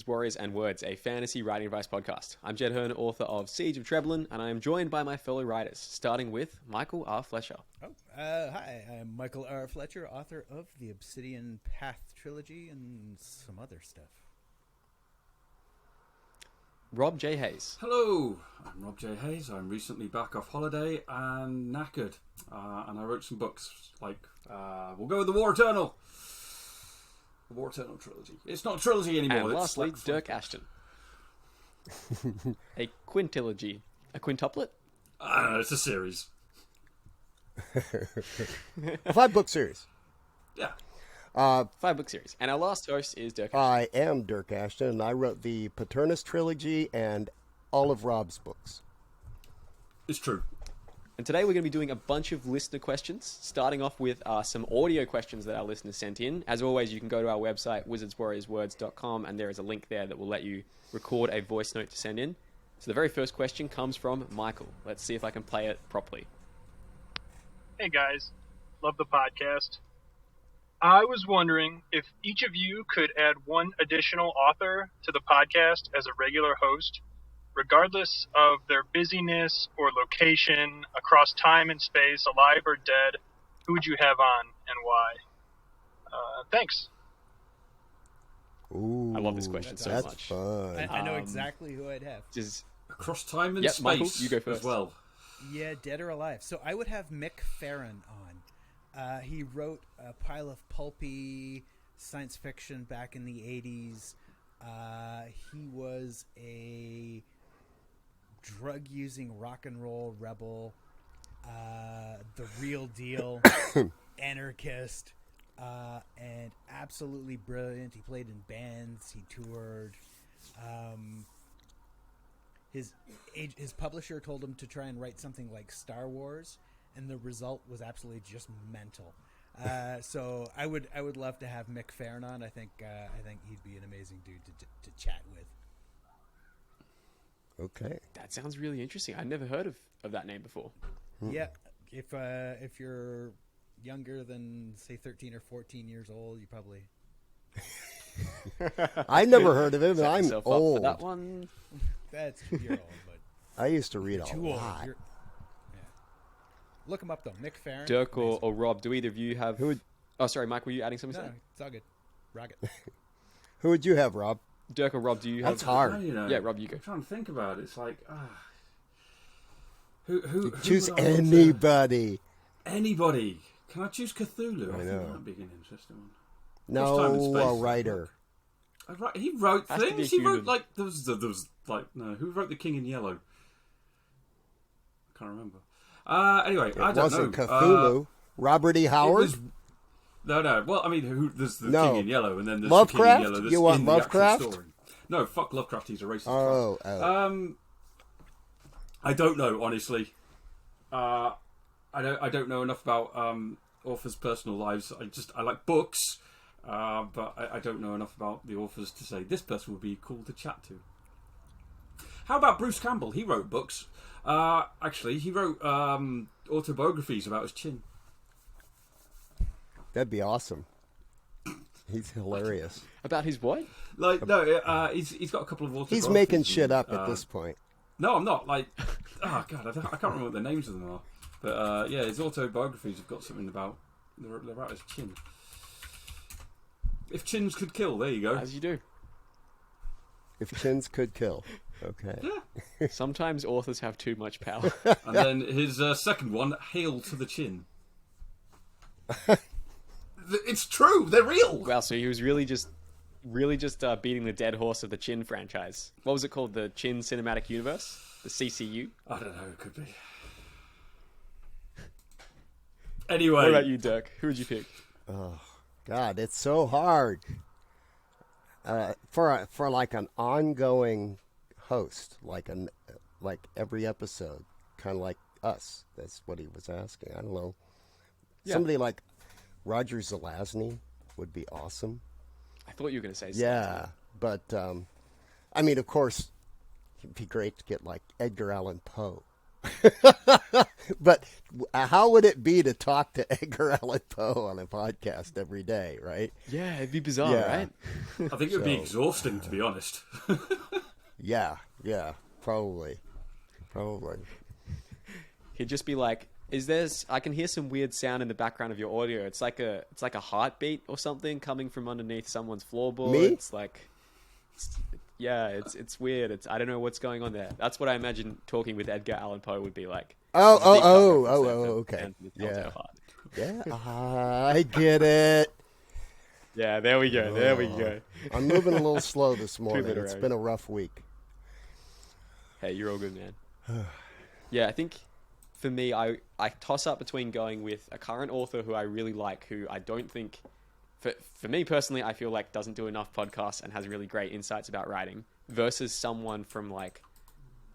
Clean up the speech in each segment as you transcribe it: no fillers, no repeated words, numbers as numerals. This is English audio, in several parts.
Warriors and Words, a fantasy writing advice podcast. I'm Jed Herne, author of Siege of Trebelin, and I am joined by my fellow writers, starting with Michael R. Fletcher. Hi, I'm Michael R. Fletcher, author of the Obsidian Path trilogy and some other stuff. Rob J. Hayes. Hello, I'm Rob J. Hayes. I'm recently back off holiday and knackered, and I wrote some books like we'll go with the War Eternal. The War Eternal trilogy. It's not a trilogy anymore. And it's lastly, like Dirk Ashton. A quintilogy. A quintuplet? I don't know, it's a series. A 5-book series. Yeah. 5-book series. And our last host is Dirk Ashton. I am Dirk Ashton, and I wrote the Paternus trilogy and all of Rob's books. It's true. And today we're going to be doing a bunch of listener questions, starting off with some audio questions that our listeners sent in. As always, you can go to our website, wizardswarriorswords.com, and there is a link there that will let you record a voice note to send in. So the very first question comes from Michael. Let's see if I can play it properly. Hey guys, love the podcast. I was wondering if each of you could add one additional author to the podcast as a regular host, regardless of their busyness or location, across time and space, alive or dead. Who would you have on and why? Thanks. Ooh, I love this question so that's much. Fun. I know exactly who I'd have. Just Across time and Yep, space Michael, you go first. as well. Yeah, dead or alive. So I would have Mick Farren on. He wrote a pile of pulpy science fiction back in the 80s. He was a drug-using rock and roll rebel, the real deal, anarchist, and absolutely brilliant. He played in bands, he toured. His publisher told him to try and write something like Star Wars, and the result was absolutely just mental. So I would love to have Mick Farren on. I think he'd be an amazing dude to chat with. Okay. that sounds really interesting. I'd never heard of that name before. Yeah, if you're younger than say 13 or 14 years old, you probably. I never heard of him, and Set I'm myself up for old. that one. You're old, but I used to read a too old. lot. Yeah. Look him up though, Mick Farren. Dirk or Rob, do either of you have... Oh, sorry, Mike, were you adding something? No, it's all good. Rock it. Who would you have, Rob? Dirk or Rob, do you have... That's hard. Yeah, Rob, you go. I'm trying to think about it. It's like, who Choose would I want to- anybody. Anybody. Can I choose Cthulhu? I think know. that'd be an interesting one. No, Cross time and space. a writer. He wrote Has to be things. a He wrote human. like there was like no. Who wrote The King in Yellow? I can't remember. Anyway, It I don't wasn't know. Cthulhu. Robert E. It Howard? was- no. Well, I mean, there's the No. King in Yellow, and then there's Lovecraft? the King in Yellow. That's You want in the actual Lovecraft? story. No, fuck Lovecraft. He's a racist. Oh, I don't know, honestly. I don't know enough about authors' personal lives. I like books, but I don't know enough about the authors to say this person would be cool to chat to. How about Bruce Campbell? He wrote books. Actually, he wrote autobiographies about his chin. that'd be awesome. He's hilarious. About his what? Like no, he's got a couple of autobiographies. He's making shit up at this point. No, I'm not. Like, oh god, I can't remember what the names of them are. But yeah, his autobiographies have got something about they're about his chin. If chins could kill, there you go. As you do. If chins could kill. Okay. Sometimes authors have too much power. And then his second one, Hail to the Chin. It's true, they're real. Wow, so he was really just beating the dead horse of the Chin franchise. What was it called? The Chin Cinematic Universe? The CCU? I don't know, it could be. Anyway. What about you, Dirk? Who would you pick? Oh, God, it's so hard. For like an ongoing host, like every episode, kind of like us. That's what he was asking. I don't know. Yeah. Somebody like Roger Zelazny would be awesome. I thought you were going to say something. Yeah, but I mean, of course, it'd be great to get like Edgar Allan Poe But how would it be to talk to Edgar Allan Poe on a podcast every day, right? Yeah, it'd be bizarre, Yeah. right? I think it would be exhausting, to be honest. Yeah, probably. He'd just be like, I can hear some weird sound in the background of your audio. It's like a heartbeat or something coming from underneath someone's floorboard. Me? It's like, it's weird. I don't know what's going on there. That's what I imagine talking with Edgar Allan Poe would be like. Okay. Yeah. Yeah, I get it. Yeah, there we go. I'm moving a little slow this morning. It's literary. been a rough week. Hey, you're all good, man. Yeah, I think for me, I toss up between going with a current author who I really like, who I don't think, for me personally, I feel like doesn't do enough podcasts and has really great insights about writing, versus someone from like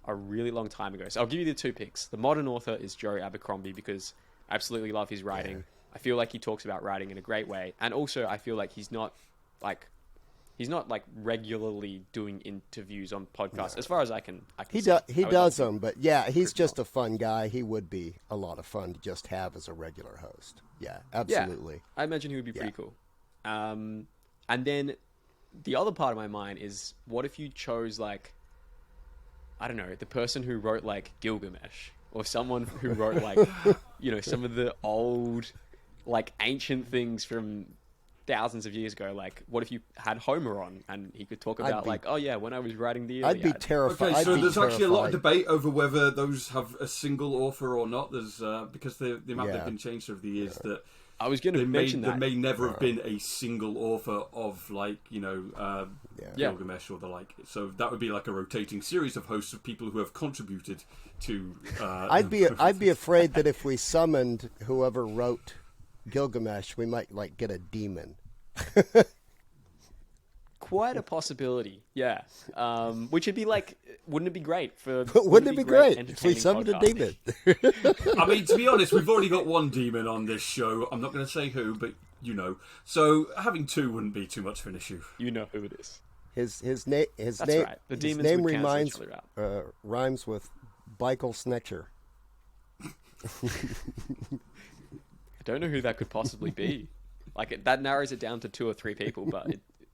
a really long time ago. So I'll give you the two picks. The modern author is Joe Abercrombie, because I absolutely love his writing. Yeah. I feel like he talks about writing in a great way. And also I feel like he's not like regularly doing interviews on podcasts, as far as I can He see. he I would does love them, but yeah, he's just a fun guy. He would be a lot of fun to just have as a regular host. Yeah, absolutely. Yeah, I imagine he would be pretty Yeah. cool. And then the other part of my mind is, what if you chose like, I don't know, the person who wrote like Gilgamesh, or someone who wrote like, some of the old, like ancient things from thousands of years ago. Like, what if you had Homer on and he could talk about like, oh yeah, when I was writing the Iliad. I'd be terrified. Okay, so I'd be there's actually a lot of terrified. debate over whether those have a single author or not. There's because the amount Yeah. they've been changed over the years that I was going to mention there that. may never have been a single author of like Yeah. Gilgamesh or the like. So that would be like a rotating series of hosts of people who have contributed to. I'd be afraid that if we summoned whoever wrote Gilgamesh, we might like get a demon. Quite a possibility, yeah. Which would be like, wouldn't it be great for? Wouldn't it be great if we entertaining summoned a podcasting? demon? I mean, to be honest, we've already got one demon on this show. I'm not going to say who, but you know. So having two wouldn't be too much of an issue. You know who it is. His name That's right. The his demons name would cancel reminds each other out. rhymes with Michael Snetcher. I don't know who that could possibly be. Like that narrows it down to 2 or 3 people, but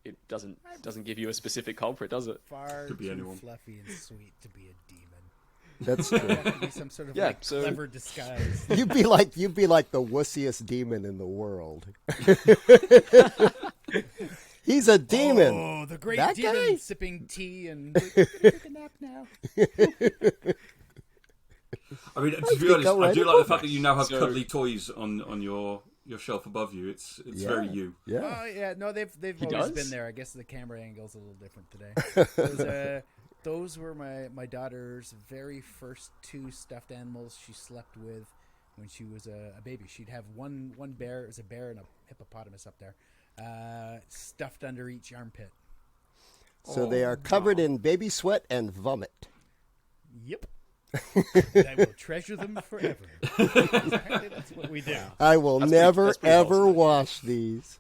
it doesn't give you a specific culprit, does it? Far Could be too anyone. fluffy and sweet to be a demon. That's true. That would be some sort of Yeah, like so- clever disguise. You'd be like the wussiest demon in the world. He's a demon. Oh, the great That demon guy? sipping tea and we're gonna take a nap now. I mean, to think be honest, I'll I write do a like the book. fact that you now have So- cuddly toys on your shelf above you. It's very you. Yeah. Oh yeah, no, they've He always does? been there. I guess the camera angle's a little different today. Those were my daughter's very first 2 stuffed animals she slept with when she was a baby. She'd have one bear, it was a bear and a hippopotamus up there, stuffed under each armpit. So they are covered in baby sweat and vomit. Yep. I will treasure them forever. Apparently that's what we do. I will That's never pretty ever wholesome. wash these.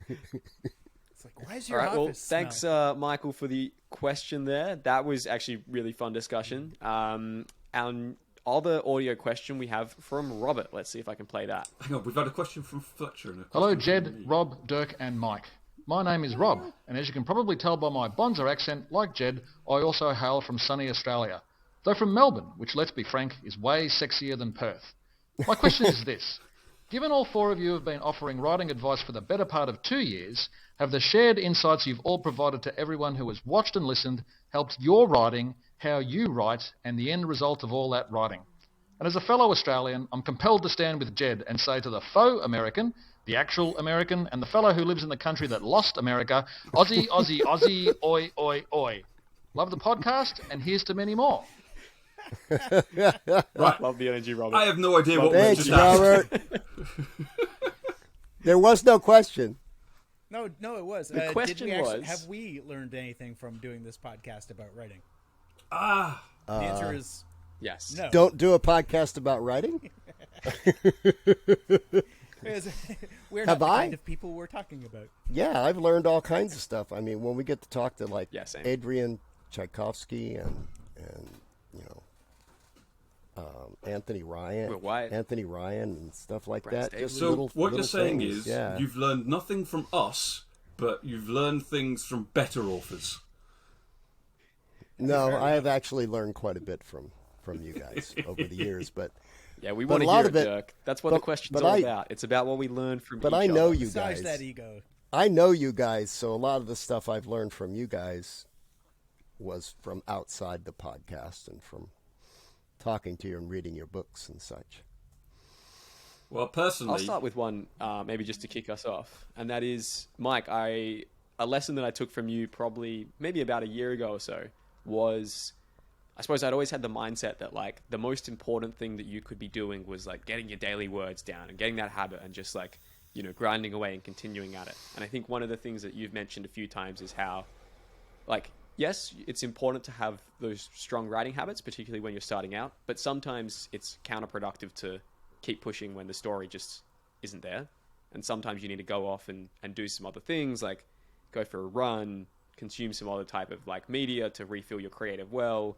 It's like, why is All your right. Well, office thanks, smell? Michael, for the question there. That was actually really fun discussion. Our other audio question we have from Robert. Let's see if I can play that. Hang on, we've had a question from Fletcher. And a Hello, question Jed, from me. Rob, Dirk, and Mike. My name is Rob, and as you can probably tell by my Bonzer accent, like Jed, I also hail from sunny Australia. Though from Melbourne, which, let's be frank, is way sexier than Perth. My question is this. Given all 4 of you have been offering writing advice for the better part of 2 years, have the shared insights you've all provided to everyone who has watched and listened helped your writing, how you write, and the end result of all that writing? And as a fellow Australian, I'm compelled to stand with Jed and say to the faux American, the actual American, and the fellow who lives in the country that lost America, Aussie, Aussie, Aussie, oi, oi, oi. Love the podcast, and here's to many more. Right. Love the energy, Robert. I have no idea what we Thanks, just asked. Robert. There was no question. No, it was. The question was- have we learned anything from doing this podcast about writing? Ah, The answer is Yes. no. Don't do a podcast about writing? Because we're Have not the I? kind of people we're talking about. Yeah, I've learned all kinds of stuff. I mean, when we get to talk to like Yeah, same. Adrian Tchaikovsky and Anthony Ryan, Will Wyatt. and stuff like Brad that. Staley. Just So little, what you're little saying things, is yeah. you've learned nothing from us, but you've learned things from better authors. No, I have actually learned quite a bit from you guys over the years, but Yeah, we But want a to lot hear of it, it- Dirk. That's what but- the question's but all I- about. It's about what we learn from but each I know other. you Massage guys. that ego. I know you guys, so a lot of the stuff I've learned from you guys was from outside the podcast and from talking to you and reading your books and such. Well, personally, I'll start with one, maybe just to kick us off, and that is, Mike. A lesson that I took from you probably maybe about a year ago or so was, I suppose I'd always had the mindset that like the most important thing that you could be doing was like getting your daily words down and getting that habit and just like, you know, grinding away and continuing at it. And I think one of the things that you've mentioned a few times is how, like, yes, it's important to have those strong writing habits, particularly when you're starting out, but sometimes it's counterproductive to keep pushing when the story just isn't there. And sometimes you need to go off and do some other things, like go for a run, consume some other type of like media to refill your creative well,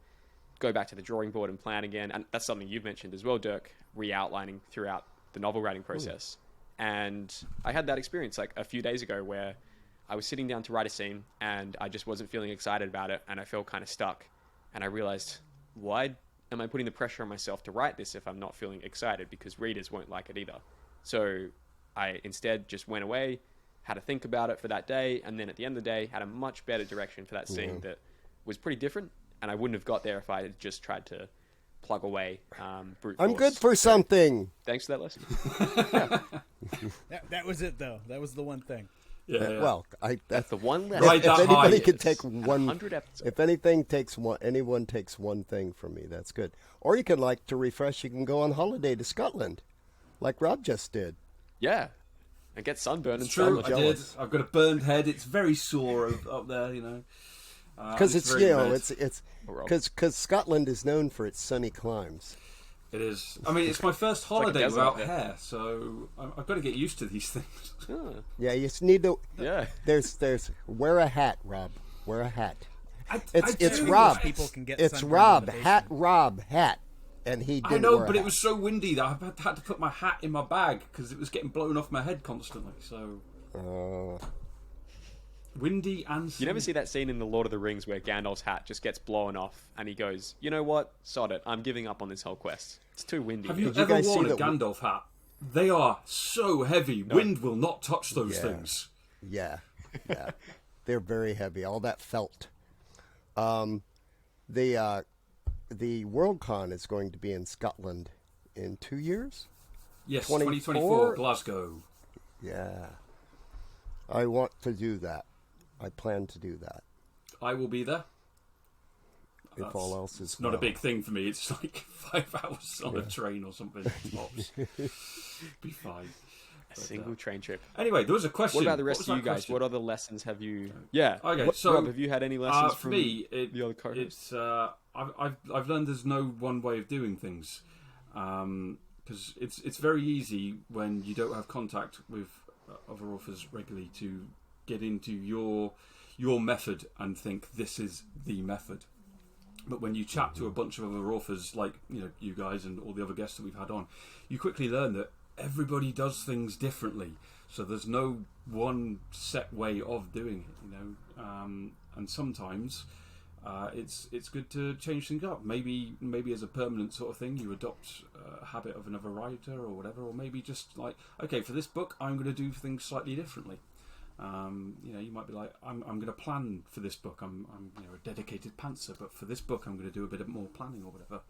go back to the drawing board and plan again. And that's something you've mentioned as well, Dirk, re-outlining throughout the novel writing process. And I had that experience like a few days ago where I was sitting down to write a scene and I just wasn't feeling excited about it and I felt kind of stuck. And I realized, why am I putting the pressure on myself to write this if I'm not feeling excited? Because readers won't like it either. So I instead just went away, had to think about it for that day, and then at the end of the day had a much better direction for that scene that was pretty different, and I wouldn't have got there if I had just tried to plug away brute I'm force. good for something. Thanks for that lesson. That was it, though. That was the one thing. yeah. Well, That's the one lesson. Right, if that anybody high could is take And one, 100 episodes. if anything takes one, anyone takes one thing from me, that's good. Or you can like to refresh. You can go on holiday to Scotland, like Rob just did. Yeah. And get sunburned and It's true, stuff. I did. jealous. I've got a burned head. It's very sore up there, you know. Because it's very red. it's Rob. because Scotland is known for its sunny climes. It is. I mean, it's my first like a holiday desert without up there. hair, so I've got to get used to these things. Oh, Yeah, you just need to. yeah. There's wear a hat, Rob. Wear a hat. It's do. Rob. People can get It's sunburned Rob in the hat. Rob hat, and he didn't I know, wear a but it hat. was so windy that I had to put my hat in my bag because it was getting blown off my head constantly. So windy and sunny. You never see that scene in The Lord of the Rings where Gandalf's hat just gets blown off and he goes, you know what? Sod it. I'm giving up on this whole quest. It's too windy. Have you Did you ever guys see worn a that- Gandalf hat? They are so heavy. Wind will not touch those Yeah. things. Yeah, they're very heavy. All that felt. The Worldcon is going to be in Scotland in 2 years. Yes, 24? 2024, Glasgow. Yeah, I want to do that. I plan to do that. I will be there. If all else is It's not a well. big thing for me. It's like 5 hours on a train or something. Tops. Be fine. A single train trip. Anyway, there was a question. What about the rest was of you that guys? question? What other lessons have you... Yeah. Okay, so Rob, have you had any lessons for from me, the other co-hosts? it's I've learned there's no one way of doing things, because it's very easy when you don't have contact with other authors regularly to get into your method and think this is the method. But when you chat to a bunch of other authors, like you guys and all the other guests that we've had on, you quickly learn that everybody does things differently. So there's no one set way of doing it, and sometimes it's good to change things up. Maybe as a permanent sort of thing, you adopt a habit of another writer or whatever, or maybe just like, okay, for this book, I'm going to do things slightly differently. You might be like, I'm going to plan for this book. I'm a dedicated pantser, but for this book, I'm going to do a bit more planning or whatever.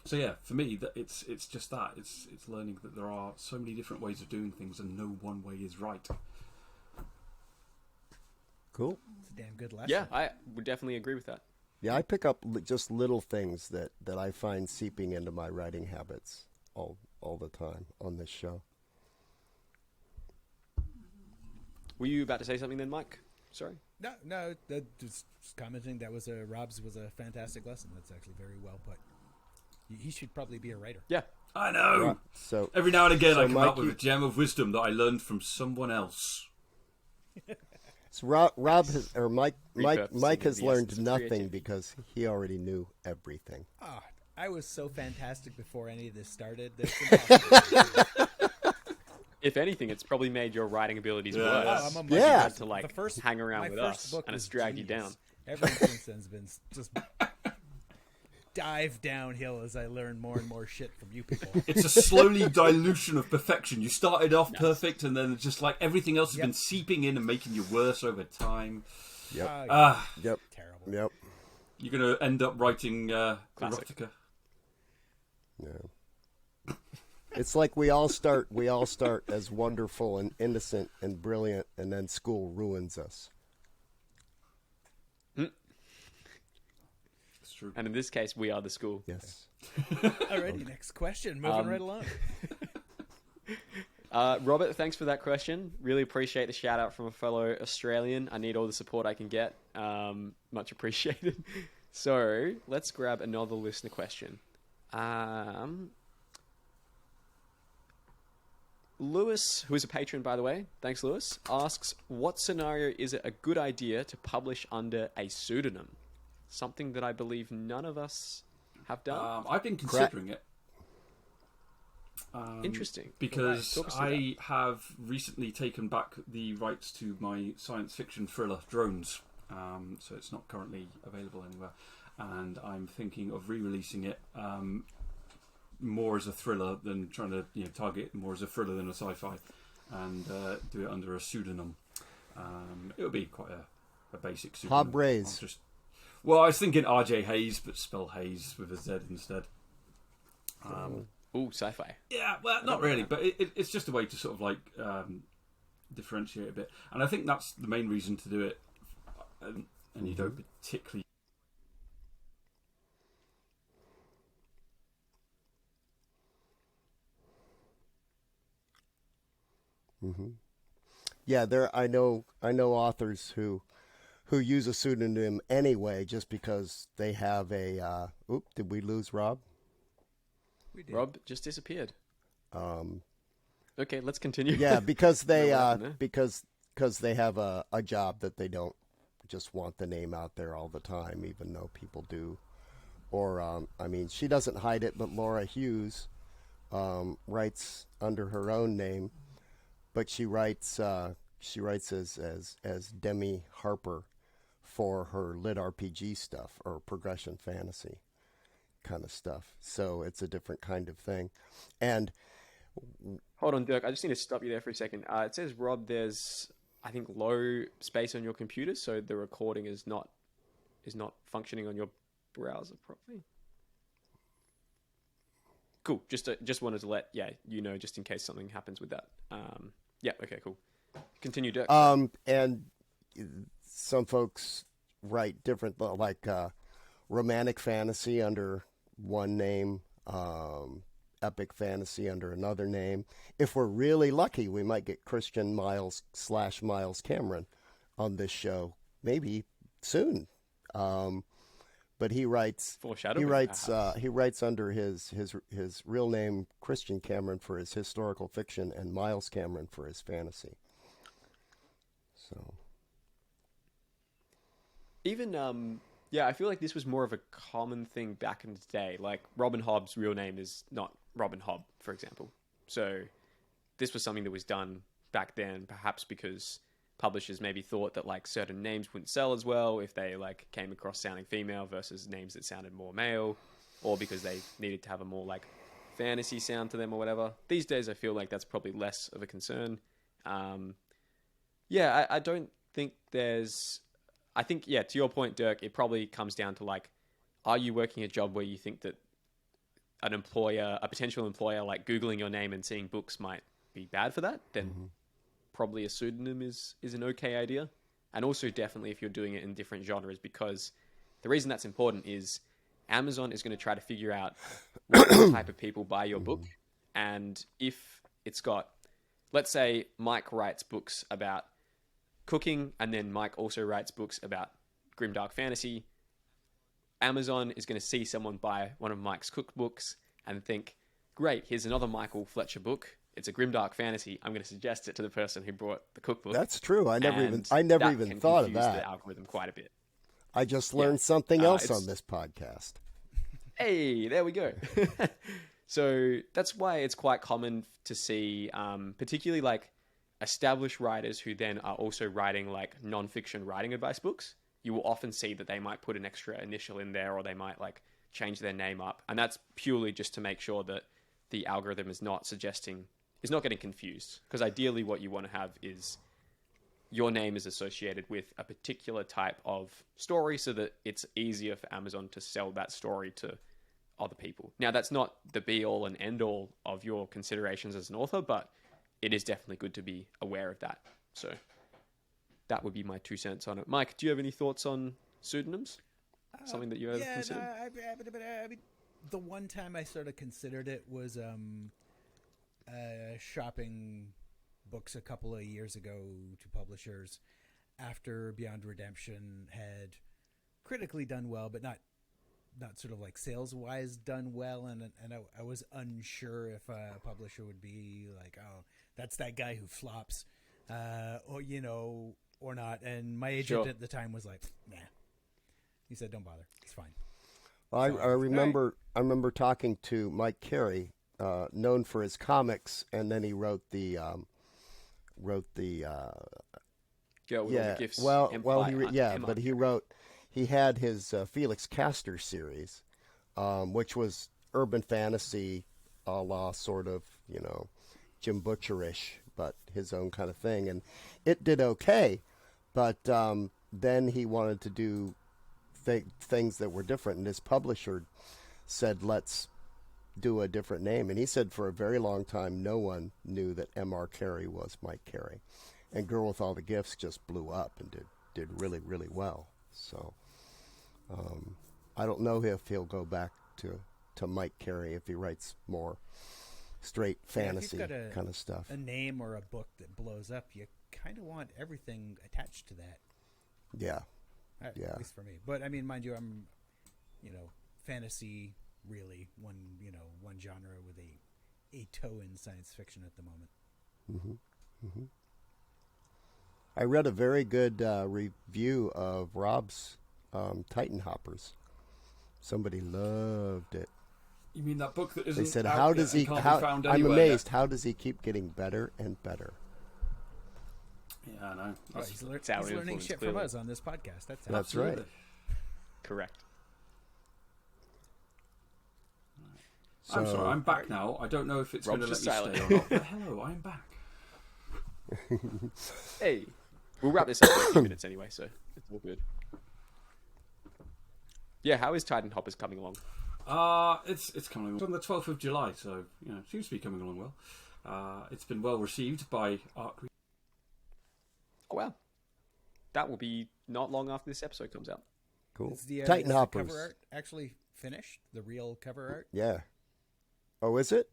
So yeah, for me, that it's just that it's learning that there are so many different ways of doing things, and no one way is right. Cool. It's a damn good lesson. Yeah, I would definitely agree with that. Yeah, I pick up just little things that I find seeping into my writing habits all the time on this show. Were you about to say something then, Mike? Sorry. No. Just commenting. That was Rob's was a fantastic lesson. That's actually very well put. He should probably be a writer. Yeah. I know. Right, so Every now and again, So I come up Mikey- with a gem of wisdom that I learned from someone else. So Rob has, or Mike Repurposing has is the learned essence of nothing creativity. because he already knew everything. Oh, I was so fantastic before any of this started. That's impossible. If anything, it's probably made your writing abilities Yeah. worse. Oh, I'm a much Yeah. You better- had to like the first, hang around my with first us, book and it's was dragged you genius. down. Everything since then has been just dive downhill as I learn more and more shit from you people. It's a slowly dilution of perfection. You started off perfect, and then just like everything else has been seeping in and making you worse over time. Yep. Yep. Terrible. Yep. You're going to end up writing Classic. erotica. Yeah. It's like we all start as wonderful and innocent and brilliant, and then school ruins us. It's true. And in this case, we are the school. Yes. Alrighty, next question. Moving right along. Robert, thanks for that question. Really appreciate the shout out from a fellow Australian. I need all the support I can get. Much appreciated. So let's grab another listener question. Lewis, who is a patron, by the way, thanks, Lewis, asks, what scenario is it a good idea to publish under a pseudonym? Something that I believe none of us have done. I've been considering it. Interesting. Because Talk us through I have recently taken back the rights to my science fiction thriller, Drones. So it's not currently available anywhere. And I'm thinking of re-releasing it more as a thriller than trying to target it more as a thriller than a sci-fi, and do it under a pseudonym. It would be quite a basic pseudonym. Hob Rays. Well, I was thinking R.J. Hayes, but spell Hayes with a Z instead. Ooh, sci-fi. Yeah, well, not really, but it's just a way to sort of like differentiate a bit, and I think that's the main reason to do it. And you don't particularly. Yeah, I know authors who use a pseudonym anyway, just because they have a. Did we lose Rob? We did. Rob just disappeared. Okay, let's continue. Yeah, because they What happened there? because they have a job that they don't just want the name out there all the time, even though people do. Or I mean, she doesn't hide it, but Laura Hughes writes under her own name, but she writes as Demi Harper for her lit RPG stuff or progression fantasy kind of stuff. So it's a different kind of thing. And Hold on, Dirk. I just need to stop you there for a second. It says, Rob, there's, I think, low space on your computer, so the recording is not functioning on your browser properly. Cool. Just wanted to let you know, just in case something happens with that. Yeah. Okay. Cool. Continue, Dirk. and some folks write different, like romantic fantasy under one name, epic fantasy under another name. If we're really lucky, we might get Christian Miles / Miles Cameron on this show, maybe soon. But he writes. Foreshadowing, He writes under his real name, Christian Cameron, for his historical fiction, and Miles Cameron for his fantasy. So. Even I feel like this was more of a common thing back in the day. Like Robin Hobb's real name is not Robin Hobb, for example. So this was something that was done back then, perhaps because publishers maybe thought that like certain names wouldn't sell as well if they like came across sounding female versus names that sounded more male, or because they needed to have a more like fantasy sound to them or whatever. These days I feel like that's probably less of a concern. I don't think there's... I think, to your point, Dirk, it probably comes down to like, are you working a job where you think that a potential employer, like Googling your name and seeing books might be bad for that? Then probably a pseudonym is an okay idea. And also definitely if you're doing it in different genres, because the reason that's important is Amazon is going to try to figure out what type of people buy your book. And if it's got, let's say Mike writes books about cooking, and then Mike also writes books about grimdark fantasy, Amazon is going to see someone buy one of Mike's cookbooks and think, great, here's another Michael Fletcher book it's a grimdark fantasy, I'm going to suggest it to the person who brought the cookbook. That's true. I never and even can thought of confuse that. the algorithm quite a bit. I just learned something else it's- on this podcast. Hey, there we go. So that's why it's quite common to see, particularly like established writers who then are also writing like non-fiction writing advice books. You will often see that they might put an extra initial in there, or they might like change their name up, and that's purely just to make sure that the algorithm is not getting confused. Because ideally, what you want to have is your name is associated with a particular type of story, so that it's easier for Amazon to sell that story to other people. Now, that's not the be-all and end-all of your considerations as an author, but it is definitely good to be aware of that. So that would be my 2 cents on it. Mike, do you have any thoughts on pseudonyms? Something that you ever considered? I mean, the one time I sort of considered it was shopping books a couple of years ago to publishers after Beyond Redemption had critically done well, but not sort of like sales wise done well, and I was unsure if a publisher would be like, oh, that's that guy who flops, or not. And my agent at the time was like, nah. He said, don't bother, it's fine. Well, I remember talking to Mike Carey, known for his comics, and then he wrote the Girl with all the gifts. He had his Felix Castor series, which was urban fantasy, a la sort of, Jim Butcherish, but his own kind of thing, and it did okay. But then he wanted to do things that were different, and his publisher said, let's do a different name. And he said for a very long time no one knew that M.R. Carey was Mike Carey, and Girl with All the Gifts just blew up and did really, really well. So I don't know if he'll go back to Mike Carey if he writes more straight fantasy kind of stuff. A name or a book that blows up, you kind of want everything attached to that. Yeah. At least for me. But I mean, mind you, I'm, fantasy really one genre with a toe in science fiction at the moment. Mm-hmm. Mm-hmm. I read a very good review of Rob's Titan Hoppers. Somebody loved it. You mean that book that isn't? They said, out "How yet does and he? can't be How, found I'm anywhere amazed. yet?" How does he keep getting better and better?" Yeah, I know. Well, he's learning influence, shit clearly. from us on this podcast. That's right. Correct. I'm So- sorry, I'm back now. I don't know if it's going to Rob's let me just stay or not. But hello, I'm back. Hey, we'll wrap this up in a few minutes anyway, so it's all good. Yeah, how is Titan Hoppers coming along? It's coming along. It's on the 12th of July, so it seems to be coming along well. It's been well received by art critics. Oh, wow. That will be not long after this episode comes out. Cool. Is the Titan Hoppers. cover art actually finished? The real cover art? Yeah. Oh, is it?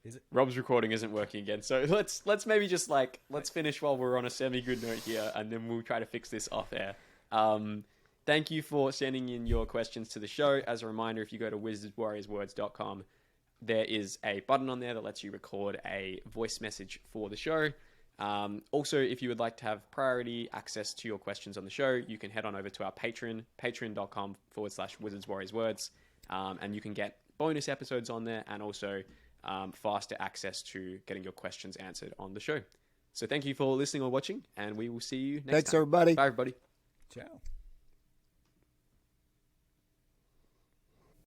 Is it? Rob's recording isn't working again, so let's maybe just let's finish while we're on a semi-good note here, and then we'll try to fix this off air. Thank you for sending in your questions to the show. As a reminder, if you go to wizardswarriorswords.com, there is a button on there that lets you record a voice message for the show. Also, if you would like to have priority access to your questions on the show, you can head on over to our Patreon, patreon.com/wizardswarriorswords, and you can get bonus episodes on there, and also faster access to getting your questions answered on the show. So thank you for listening or watching, and we will see you next time. Thanks, everybody. Bye, everybody. Ciao.